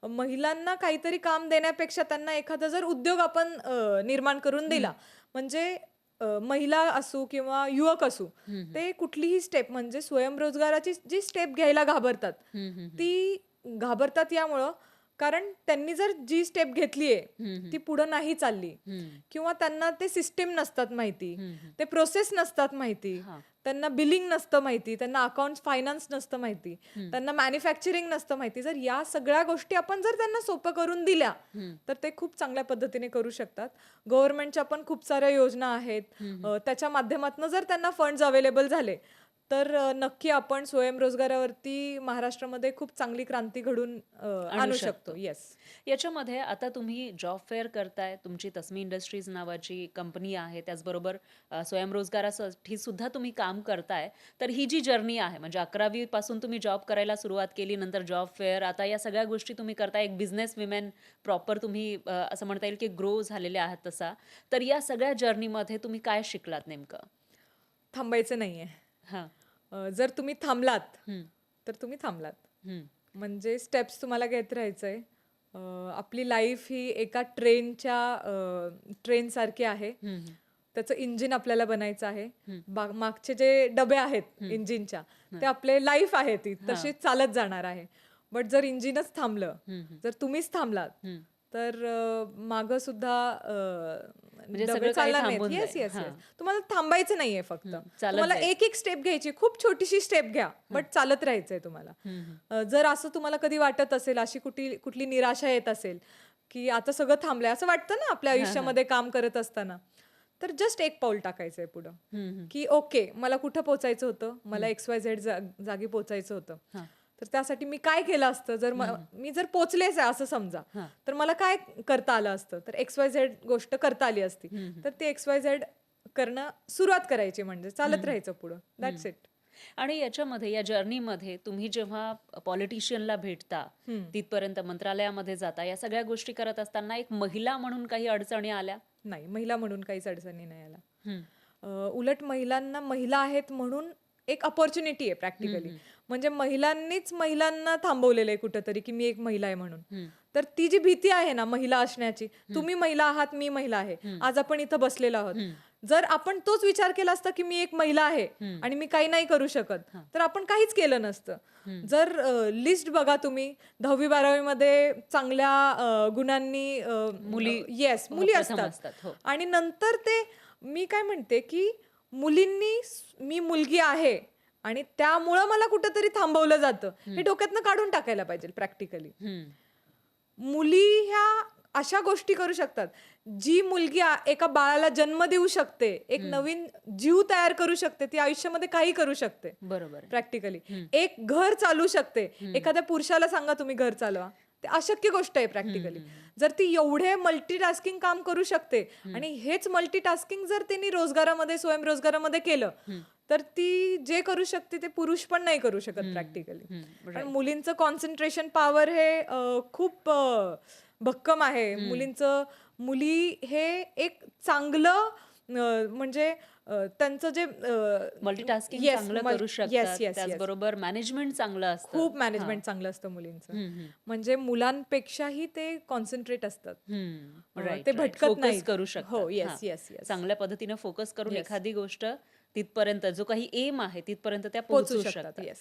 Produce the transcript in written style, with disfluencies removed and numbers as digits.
महिलांना काहीतरी काम देण्यापेक्षा त्यांना एखादा जर उद्योग आपण निर्माण करून दिला, म्हणजे महिला असू किंवा युवक असू, हं, हं. ते कुठलीही स्टेप म्हणजे स्वयंरोजगाराची जी स्टेप घ्यायला घाबरतात, हं, हं, हं. ती घाबरतात यामुळं कारण त्यांनी जर जी स्टेप घेतलीये, हं, हं. ती पुढं नाही चालली हं. किंवा त्यांना ते सिस्टीम नसतात माहिती, हं, हं. ते प्रोसेस नसतात माहिती, हां. त्यांना बिलिंग नसतं माहिती, त्यांना अकाउंट्स फायनान्स नसतं माहिती, हं. त्यांना मॅन्युफॅक्चरिंग नसतं माहिती. जर या सगळ्या गोष्टी आपण जर त्यांना सोपं करून दिल्या, हं. तर ते खूप चांगल्या पद्धतीने करू शकतात. गव्हर्नमेंटच्या पण खूप साऱ्या योजना आहेत. हं, हं. त्याच्या माध्यमातून जर त्यांना फंड्स अवेलेबल झाले, तर नक्की आपण स्वयंरोजगारावरती महाराष्ट्रामध्ये खूप चांगली क्रांती घडून आणू आणू शकतो. शकतो. येस. याच्यामध्ये आता तुम्ही जॉब फेअर करताय, तुमची तस्मी इंडस्ट्रीज नावाची कंपनी आहे, त्याचबरोबर स्वयंरोजगारासाठी सुद्धा तुम्ही काम करताय. तर ही जी जर्नी आहे, म्हणजे 11वी पासून तुम्ही जॉब करायला सुरुवात केली, नंतर जॉब फेअर, आता या सगळ्या गोष्टी तुम्ही करताय. एक बिझनेस विमेन प्रॉपर तुम्ही असं म्हणता येईल की ग्रो झालेले आहात तसा. तर या सगळ्या जर्नीमध्ये तुम्ही काय शिकलात नेमकं? थांबायचं नाहीये. हां. जर तुम्ही थांबलात, हं, तर तुम्ही थांबलात. हं, म्हणजे स्टेप्स तुम्हाला घेत राहायचंय. आपली लाईफ ही एका ट्रेनसारखी आहे. हं, हं, त्याचं इंजिन आपल्याला बनायचं आहे. हं, मागचे जे डबे आहेत हं, इंजिनच्या, हं. ते आपले लाईफ आहे ती हां. तशीच चालत जाणार आहे. बट जर इंजिनच थांबलं, हं, हं, जर तुम्हीच थांबलात, हं. तर मागं सुद्धा म्हणजे डबे सगळं काही चालणार नाहीत. थांबून येस, जाईल. Yes, yes. हां. तुम्हाला थांबायचं नाहीये फक्त. चालत तुम्हाला जायचं. एक-एक स्टेप घ्यायची. खूप छोटीशी स्टेप घ्या, बट चालत राहायचंय तुम्हाला. हं, हं. जर असं तुम्हाला कधी वाटत असेल, अशी कुठली कुठली निराशा येत असेल, की आता सगळं थांबलंय, असं वाटतं ना आपल्या हां, हां. आयुष्यामध्ये काम करत असताना, तर जस्ट एक पाऊल टाकायचंय पुढं, हं, हं. की ओके मला कुठं पोहोचायचं होतं, मला XYZ जागी पोहोचायचं होतं. हां. तर त्यासाठी मी काय केलं असतं, जर मी जर पोचलेच आहे असं समजा, हां. तर मला काय करता आलं असतं, तर XYZ गोष्ट करता आली असती. हं, हं. तर ते XYZ करणं सुरुवात करायची, म्हणजे चालत राहायचं पुढं. That's it. आणि याच्यामध्ये या जर्नीमध्ये तुम्ही जेव्हा पॉलिटिशियनला भेटता, तिथपर्यंत मंत्रालयामध्ये जाता, या सगळ्या गोष्टी करत असताना एक महिला म्हणून काही अडचणी आल्या? नाही, महिला म्हणून काहीच अडचणी नाही आल्या. हं. उलट महिलांना महिला आहेत म्हणून एक अपॉर्च्युनिटी आहे प्रॅक्टिकली. म्हणजे महिलांनीच महिलांना थांबवलेलं आहे कुठेतरी, की मी एक महिला आहे म्हणून. हं. तर ती जी भीती आहे ना महिला असण्याची, तुम्ही महिला आहात, मी महिला आहे. आज आपण इथं बसलेलो आहोत. जर आपण तोच विचार केला असता, की मी एक महिला आहे आणि मी काही नाही करू शकत, तर आपण काहीच केलं नसतं. जर लिस्ट बघा तुम्ही 10वी-12वी मध्ये चांगल्या गुणांनी मुली येस, मुली प्रथम असतात. असतात. हो. आणि नंतर ते मी काय म्हणते, की मुलींनी मी मुलगी आहे आणि त्यामुळं मला कुठेतरी थांबवलं जातं, हे डोक्यातनं काढून टाकायला पाहिजे प्रॅक्टिकली. हं. मुली ह्या अशा गोष्टी करू शकतात. जी मुलगी एका बाळाला जन्म देऊ शकते, एक नवीन जीव तयार करू शकते, ती आयुष्यामध्ये काही करू शकते बरोबर आहे. प्रॅक्टिकली. एक घर चालू शकते. एखाद्या पुरुषाला सांगा तुम्ही घर चालवा. ते अशक्य गोष्ट आहे प्रॅक्टिकली. जर ती एवढे मल्टीटास्किंग काम करू शकते आणि हेच मल्टीटास्किंग जर तिने रोजगारामध्ये, स्वयंरोजगारामध्ये केलं, तर ती जे करू शकते ते पुरुष पण नाही करू शकत प्रॅक्टिकली. पण मुलींचं कॉन्सन्ट्रेशन पॉवर हे खूप भक्कम आहे. मुली हे एक चांगलं म्हणजे त्यांचं जे मल्टीटास्किंग येस, चांगलं करू येस, शकतात. Yes, yes. त्याचबरोबर मॅनेजमेंट चांगलं असतं. खूप मॅनेजमेंट चांगलं असतं मुलींचं. म्हणजे मुलांपेक्षाही ते कॉन्सन्ट्रेट असतात. राईट, ते राईट. भटकत फोकस नाहीत. करू हो, शकतात. येस, हां. Yes, yes. चांगल्या पद्धतीने फोकस करून येस. एखादी गोष्ट तिथपर्यंत जो काही एम आहे तिथपर्यंत त्या पोहोचू पोहोचू शकतात. शकतात. येस.